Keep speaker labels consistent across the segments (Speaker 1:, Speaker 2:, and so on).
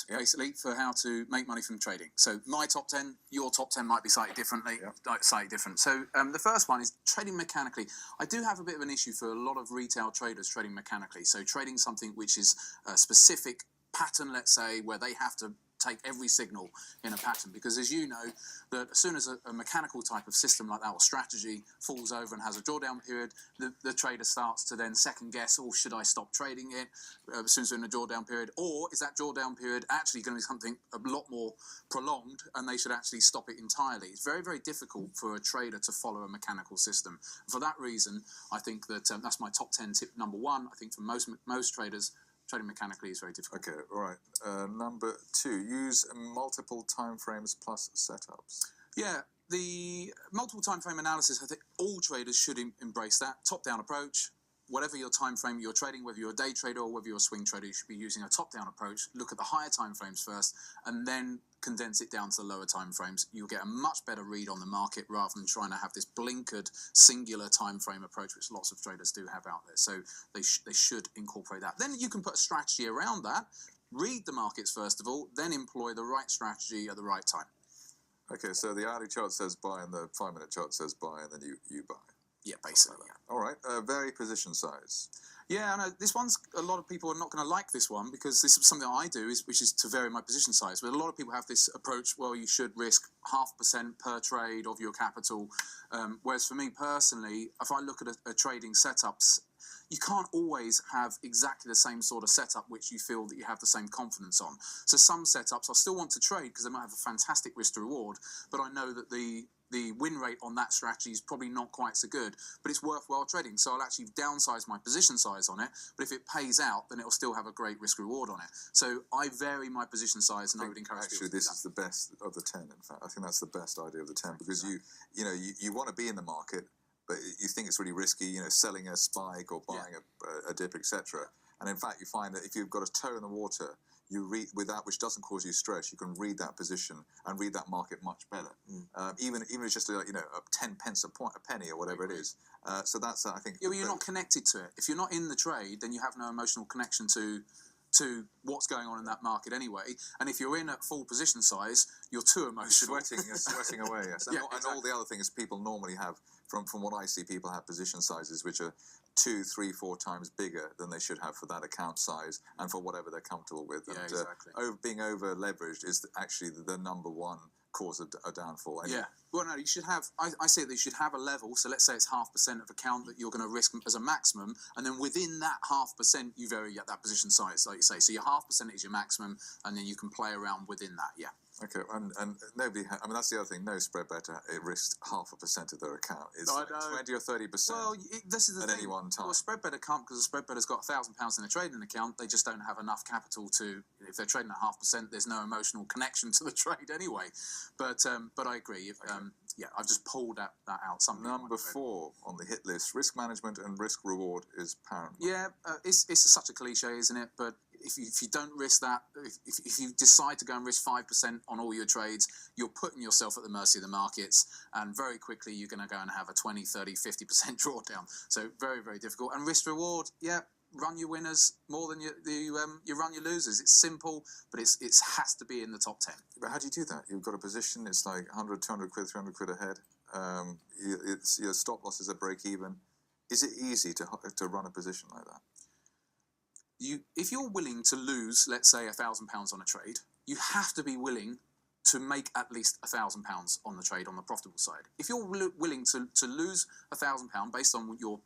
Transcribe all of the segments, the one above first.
Speaker 1: tips, basically, for how to make money from trading. So my top 10, your top 10 might be slightly different. So the first one is trading mechanically. I do have a bit of an issue for a lot of retail traders trading mechanically. So trading something which is a specific pattern, let's say, where they have to take every signal in a pattern, because as you know, that as soon as a mechanical type of system like that or strategy falls over and has a drawdown period, the trader starts to then second guess, oh, should I stop trading it as soon as we're in a drawdown period, or is that drawdown period actually going to be something a lot more prolonged and they should actually stop it entirely? It's very, very difficult for a trader to follow a mechanical system. For that reason, I think that that's my top 10 tip number one. I think for most traders, trading mechanically is very difficult.
Speaker 2: Okay, all right. Number 2, use multiple time frames plus setups.
Speaker 1: Yeah, the multiple time frame analysis, I think all traders should embrace that. Top-down approach. Whatever your time frame you're trading, whether you're a day trader or whether you're a swing trader, you should be using a top-down approach. Look at the higher time frames first, and then condense it down to the lower time frames. You'll get a much better read on the market rather than trying to have this blinkered singular time frame approach, which lots of traders do have out there. So they should incorporate that. Then you can put a strategy around that. Read the markets first of all, then employ the right strategy at the right time.
Speaker 2: Okay, so the hourly chart says buy and the 5-minute chart says buy, and then you buy.
Speaker 1: Yeah, basically. Yeah.
Speaker 2: All right, vary position size.
Speaker 1: Yeah, I know this one's, a lot of people are not going to like this one because this is something I do, which is to vary my position size. But a lot of people have this approach, well, you should risk 0.5% per trade of your capital. Whereas for me personally, if I look at a trading setups, you can't always have exactly the same sort of setup which you feel that you have the same confidence on. So some setups I still want to trade because they might have a fantastic risk to reward, but I know that the win rate on that strategy is probably not quite so good, but it's worthwhile trading. So I'll actually downsize my position size on it, but if it pays out, then it'll still have a great risk reward on it. So I vary my position size, and I would encourage people to do that.
Speaker 2: Actually, this is the best of the 10, in fact. I think that's the best idea of the 10, because you want to be in the market, but you think it's really risky, selling a spike or buying a dip, etc. And in fact, you find that if you've got a toe in the water, you read with that, which doesn't cause you stress. You can read that position and read that market much better. Even if it's just a 10 pence a penny or whatever it is. So that's I think.
Speaker 1: Yeah, well, you're not connected to it. If you're not in the trade, then you have no emotional connection to what's going on in that market anyway. And if you're in at full position size, you're too emotional.
Speaker 2: You're sweating away. Yes, and all the other things people normally have. From what I see, people have position sizes which are 2, 3, 4 times bigger than they should have for that account size and for whatever they're comfortable with.
Speaker 1: Yeah,
Speaker 2: and
Speaker 1: exactly.
Speaker 2: Being over leveraged is actually the number one cause of a downfall. Anyway.
Speaker 1: Yeah. Well, no, you should have. I say that you should have a level. So let's say it's 0.5% of account that you're going to risk as a maximum, and then within that 0.5%, you vary at that position size, like you say. So your 0.5% is your maximum, and then you can play around within that. Yeah.
Speaker 2: Okay, and nobody. That's the other thing. No spread better. It risks 0.5% of their account. It's like 20 or 30%.
Speaker 1: Well, this is the
Speaker 2: at
Speaker 1: thing.
Speaker 2: any one time.
Speaker 1: Well, a spread better can't, because a spread better's got £1,000 in a trading account. They just don't have enough capital to. If they're trading at 0.5%, there's no emotional connection to the trade anyway. But I agree. Yeah, I've just pulled that out.
Speaker 2: Number 4 on the hit list: risk management and risk reward is paramount.
Speaker 1: Yeah, it's such a cliche, isn't it? But if you don't risk that, if you decide to go and risk 5% on all your trades, you're putting yourself at the mercy of the markets, and very quickly you're going to go and have a 20, 30, 50% drawdown. So very, very difficult. And risk reward, yeah, run your winners more than you run your losers. It's simple, but it has to be in the top 10.
Speaker 2: But how do you do that? You've got a position, it's like 100, 200 quid, 300 quid ahead. Your stop losses are break even. Is it easy to run a position like that?
Speaker 1: If you're willing to lose, let's say £1,000 on a trade, you have to be willing to make at least £1,000 on the trade on the profitable side. If you're willing to lose £1,000 based on your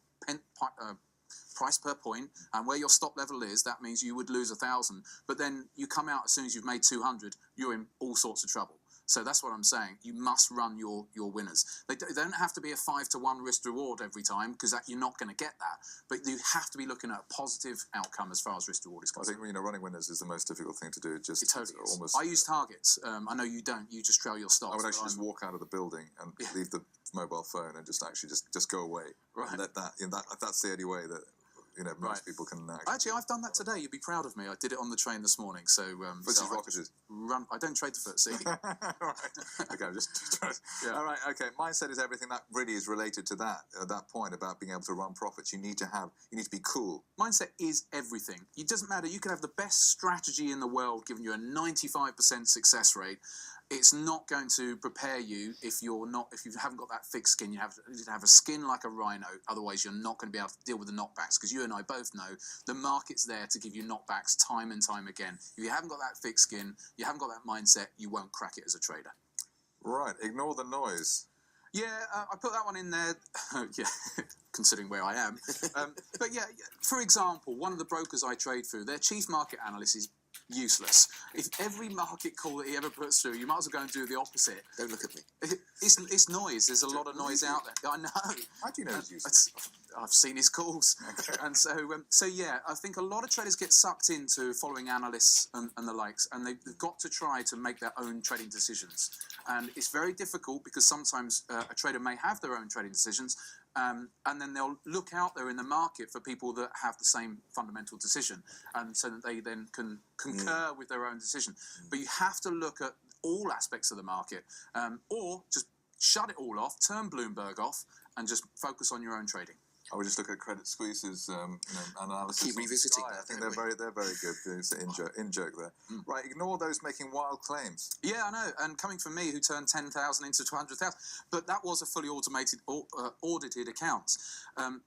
Speaker 1: price per point and where your stop level is, that means you would lose 1,000. But then you come out as soon as you've made 200, you're in all sorts of trouble. So that's what I'm saying. You must run your winners. They don't have to be a 5-to-1 risk reward every time, because you're not going to get that. But you have to be looking at a positive outcome as far as risk reward is concerned.
Speaker 2: I think running winners is the most difficult thing to do.
Speaker 1: It totally is. Almost. I use targets. I know you don't. You just trail your stops.
Speaker 2: I would actually just walk out of the building and leave the mobile phone and just go away.
Speaker 1: Right.
Speaker 2: And let that. That's the only way that. most people can.
Speaker 1: Actually, I've done that today. You'd be proud of me. I did it on the train this morning. So,
Speaker 2: FTSE rocketed.
Speaker 1: I don't trade the FTSE.
Speaker 2: Right. Okay, I'm just trying to.
Speaker 1: Yeah.
Speaker 2: All right. Okay. Mindset is everything. That really is related to that point about being able to run profits. You need to be cool.
Speaker 1: Mindset is everything. It doesn't matter. You can have the best strategy in the world, giving you a 95% success rate. It's not going to prepare you if you haven't got that thick skin. You need to have a skin like a rhino. Otherwise, you're not going to be able to deal with the knockbacks. Because you and I both know the market's there to give you knockbacks time and time again. If you haven't got that thick skin, you haven't got that mindset, you won't crack it as a trader.
Speaker 2: Right. Ignore the noise.
Speaker 1: Yeah, I put that one in there. Yeah, considering where I am. But yeah, for example, one of the brokers I trade through, their chief market analyst is useless. If every market call that he ever puts through, you might as well go and do the opposite.
Speaker 2: Don't look at me.
Speaker 1: It's noise. There's a lot of noise out there. I know.
Speaker 2: How do you know he's useless?
Speaker 1: I've seen his calls. And so yeah, I think a lot of traders get sucked into following analysts and the likes, and they've got to try to make their own trading decisions. And it's very difficult because sometimes a trader may have their own trading decisions, and then they'll look out there in the market for people that have the same fundamental decision, and so that they then can concur with their own decision. But you have to look at all aspects of the market, or just shut it all off, turn Bloomberg off, and just focus on your own trading.
Speaker 2: I would just look at Credit Suisse's analysis.
Speaker 3: Keep revisiting that.
Speaker 2: I think they're very good. It's an in-joke there. Right, ignore those making wild claims.
Speaker 1: Yeah, I know. And coming from me, who turned 10,000 into 200,000, but that was a fully automated, audited account.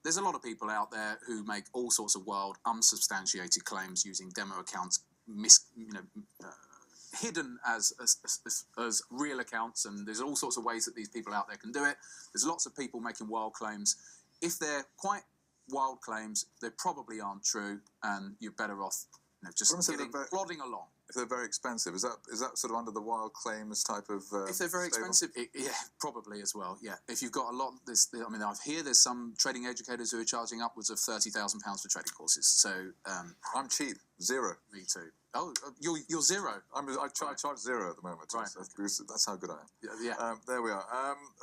Speaker 1: There's a lot of people out there who make all sorts of wild, unsubstantiated claims using demo accounts, hidden as real accounts, and there's all sorts of ways that these people out there can do it. There's lots of people making wild claims. If they're quite wild claims, they probably aren't true, and you're better off just plodding along.
Speaker 2: If they're very expensive, is that sort of under the wild claims type of?
Speaker 1: If they're very expensive, yeah, probably as well. Yeah, if you've got a lot, I hear there's some trading educators who are charging upwards of £30,000 for trading courses. So
Speaker 2: I'm cheap, zero.
Speaker 1: Me too. Oh, you're zero.
Speaker 2: I charge zero at the moment.
Speaker 1: Right.
Speaker 2: That's how good I am.
Speaker 1: Yeah.
Speaker 2: There we are.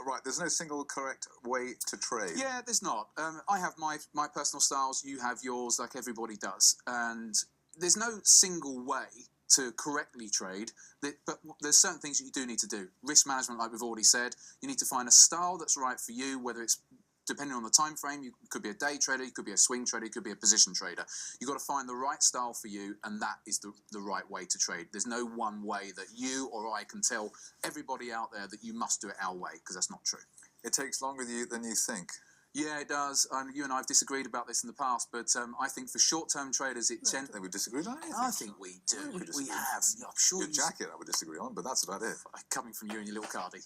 Speaker 2: Right. There's no single correct way to trade.
Speaker 1: Yeah, there's not. I have my personal styles. You have yours, like everybody does, and there's no single way to correctly trade, but there's certain things that you do need to do. Risk management, like we've already said, you need to find a style that's right for you, whether it's depending on the time frame. You could be a day trader, you could be a swing trader, you could be a position trader. You've got to find the right style for you, and that is the right way to trade. There's no one way that you or I can tell everybody out there that you must do it our way, because that's not true.
Speaker 2: It takes longer than you think.
Speaker 1: Yeah, it does. You and I have disagreed about this in the past, but I think for short-term traders,
Speaker 2: I don't think we disagreed on anything.
Speaker 1: I think we do. We have. I'm sure
Speaker 2: your jacket I would disagree on, but that's about it.
Speaker 1: Coming from you and your little cardi.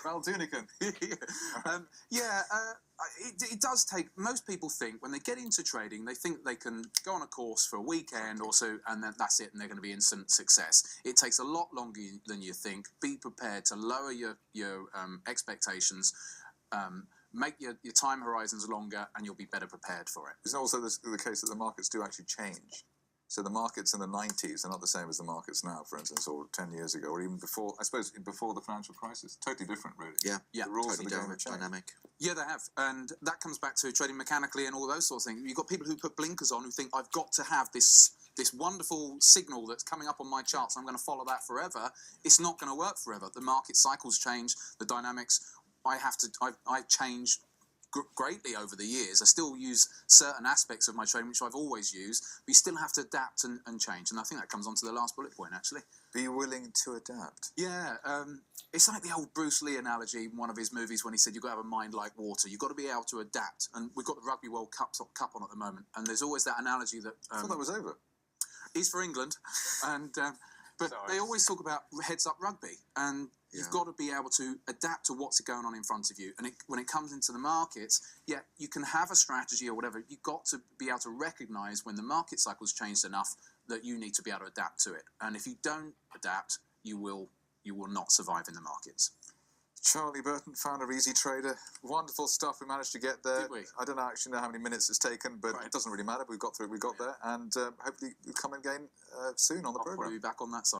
Speaker 2: Valtunican.
Speaker 1: It does take. Most people think when they get into trading, they think they can go on a course for a weekend or so, and then that's it, and they're going to be instant success. It takes a lot longer than you think. Be prepared to lower your expectations. Make your time horizons longer, and you'll be better prepared for it.
Speaker 2: It's also the case that the markets do actually change. So the markets in the 90s are not the same as the markets now, for instance, or 10 years ago, or even before, I suppose, before the financial crisis. Totally different, really.
Speaker 3: Yeah,
Speaker 2: the rules
Speaker 3: totally
Speaker 2: of the game have changed.
Speaker 3: dynamic.
Speaker 1: Yeah, they have. And that comes back to trading mechanically and all those sorts of things. You've got people who put blinkers on who think, I've got to have this wonderful signal that's coming up on my charts, I'm going to follow that forever. It's not going to work forever. The market cycles change, the dynamics. I've changed greatly over the years. I still use certain aspects of my trading, which I've always used. But you still have to adapt and change. And I think that comes on to the last bullet point, actually.
Speaker 2: Be willing to adapt.
Speaker 1: Yeah. It's like the old Bruce Lee analogy in one of his movies when he said, you've got to have a mind like water. You've got to be able to adapt. And we've got the Rugby World Cup on at the moment. And there's always that analogy that...
Speaker 2: I thought that was over.
Speaker 1: He's for England. And but they always talk about heads-up rugby. And you've got to be able to adapt to what's going on in front of you. And when it comes into the markets, yeah, you can have a strategy or whatever. You've got to be able to recognise when the market cycle's changed enough that you need to be able to adapt to it. And if you don't adapt, you will not survive in the markets.
Speaker 2: Charlie Burton, founder of Easy Trader. Wonderful stuff. We managed to get there.
Speaker 1: Did we?
Speaker 2: I don't actually know how many minutes it's taken, but it doesn't really matter. We got through it. We got there. And hopefully you'll come again soon on the
Speaker 1: I'll
Speaker 2: programme.
Speaker 1: probably be back on that side.